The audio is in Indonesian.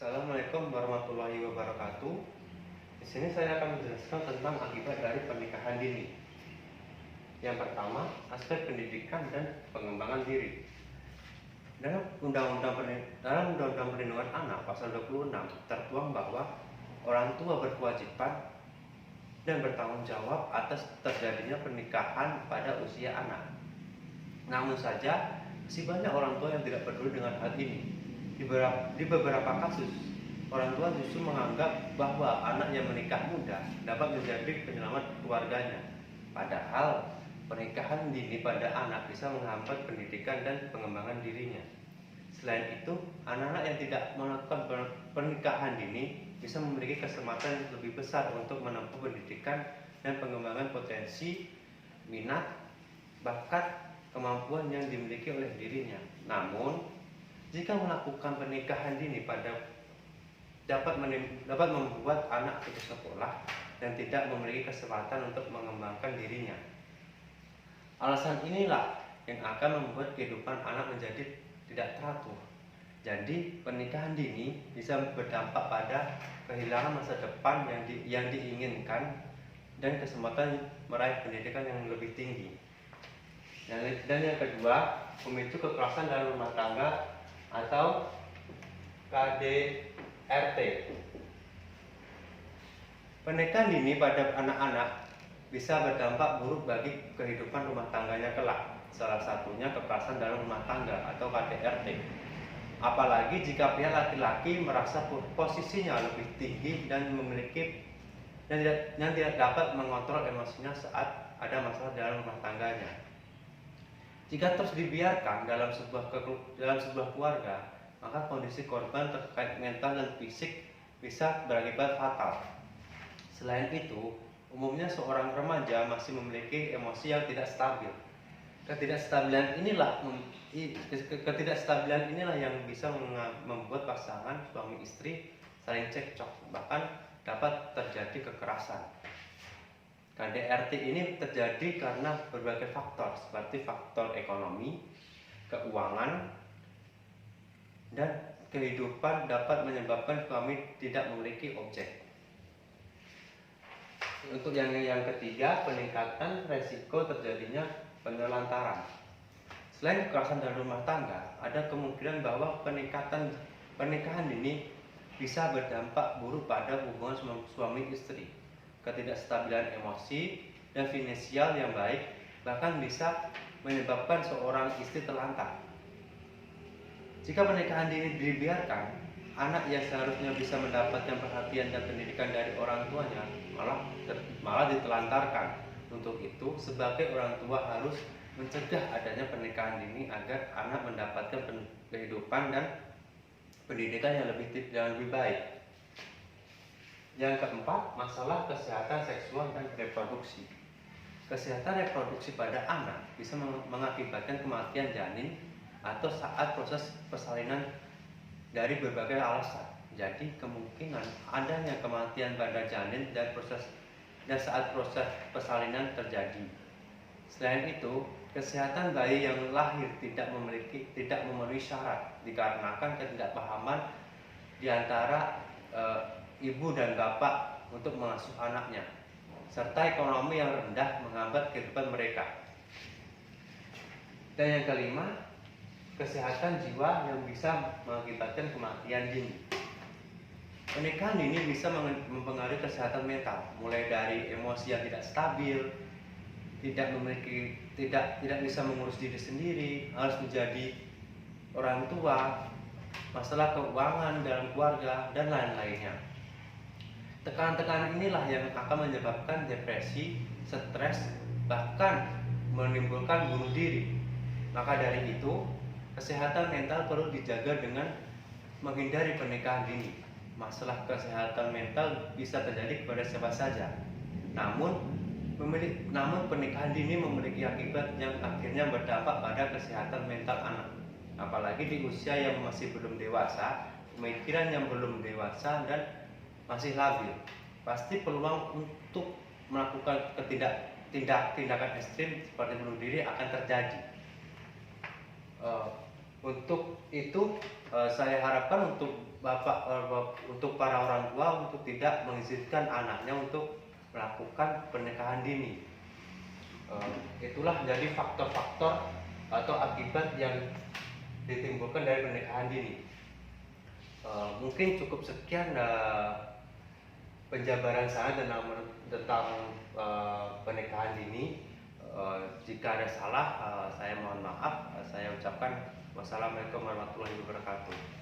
Assalamualaikum warahmatullahi wabarakatuh. Di sini saya akan menjelaskan tentang akibat dari pernikahan dini. Yang pertama, aspek pendidikan dan pengembangan diri. Dalam Undang-Undang Perlindungan Anak pasal 26 tertuang bahwa orang tua berkewajiban dan bertanggung jawab atas terjadinya pernikahan pada usia anak. Namun saja, masih banyak orang tua yang tidak peduli dengan hal ini. Di beberapa kasus, orang tua justru menganggap bahwa anak yang menikah muda dapat menjadi penyelamat keluarganya. Padahal, pernikahan dini pada anak bisa menghambat pendidikan dan pengembangan dirinya. Selain itu, anak-anak yang tidak melakukan pernikahan dini bisa memiliki kesempatan lebih besar untuk menempuh pendidikan dan pengembangan potensi, minat, bakat, kemampuan yang dimiliki oleh dirinya. Namun, jika melakukan pernikahan dini dapat membuat anak putus sekolah dan tidak memiliki kesempatan untuk mengembangkan dirinya. Alasan inilah yang akan membuat kehidupan anak menjadi tidak teratur. Jadi, pernikahan dini bisa berdampak pada kehilangan masa depan yang diinginkan dan kesempatan meraih pendidikan yang lebih tinggi. Dan yang kedua, memicu kekerasan dalam rumah tangga atau KDRT. Pernikahan dini pada anak-anak bisa berdampak buruk bagi kehidupan rumah tangganya kelak. Salah satunya kekerasan dalam rumah tangga atau KDRT. Apalagi jika pihak laki-laki merasa posisinya lebih tinggi dan tidak dapat mengontrol emosinya saat ada masalah dalam rumah tangganya. Jika terus dibiarkan dalam sebuah keluarga, maka kondisi korban terkait mental dan fisik bisa berakibat fatal. Selain itu, umumnya seorang remaja masih memiliki emosi yang tidak stabil. Ketidakstabilan inilah yang bisa membuat pasangan suami istri saling cekcok, bahkan dapat terjadi kekerasan. KDRT ini terjadi karena berbagai faktor seperti faktor ekonomi, keuangan, dan kehidupan dapat menyebabkan suami tidak memiliki objek. Untuk yang ketiga, peningkatan resiko terjadinya penelantaran. Selain kekerasan dalam rumah tangga, ada kemungkinan bahwa pernikahan dini bisa berdampak buruk pada hubungan suami istri. Ketidakstabilan emosi dan finansial yang baik bahkan bisa menyebabkan seorang istri terlantar. Jika pernikahan dini dibiarkan, anak yang seharusnya bisa mendapatkan perhatian dan pendidikan dari orang tuanya malah ditelantarkan. Untuk itu, sebagai orang tua harus mencegah adanya pernikahan dini agar anak mendapatkan kehidupan dan pendidikan yang lebih baik. Yang keempat, masalah kesehatan seksual dan reproduksi. Kesehatan reproduksi pada anak bisa mengakibatkan kematian janin atau saat proses persalinan dari berbagai alasan. Jadi, kemungkinan adanya kematian pada janin dan saat proses persalinan terjadi. Selain itu, kesehatan bayi yang lahir tidak memenuhi syarat dikarenakan ketidakpahaman di antara ibu dan bapak untuk mengasuh anaknya, serta ekonomi yang rendah menghambat kehidupan mereka. Dan yang kelima, kesehatan jiwa yang bisa mengakibatkan kematian dini. Pernikahan dini bisa mempengaruhi kesehatan mental, mulai dari emosi yang tidak stabil, tidak bisa mengurus diri sendiri, harus menjadi orang tua, masalah keuangan dalam keluarga, dan lain-lainnya. Tekanan-tekanan inilah yang akan menyebabkan depresi, stres, bahkan menimbulkan bunuh diri. Maka dari itu, kesehatan mental perlu dijaga dengan menghindari pernikahan dini. Masalah kesehatan mental bisa terjadi kepada siapa saja. Namun pernikahan dini memiliki akibat yang akhirnya berdampak pada kesehatan mental anak. Apalagi di usia yang masih belum dewasa, pemikiran yang belum dewasa dan masih labil, pasti peluang untuk melakukan tindakan ekstrim seperti bunuh diri akan terjadi. Untuk itu saya harapkan untuk untuk para orang tua untuk tidak mengizinkan anaknya untuk melakukan pernikahan dini. Itulah jadi faktor-faktor atau akibat yang ditimbulkan dari pernikahan dini. Mungkin cukup sekian penjabaran saya tentang pernikahan dini. Jika ada salah, saya mohon maaf. Saya ucapkan wassalamualaikum warahmatullahi wabarakatuh.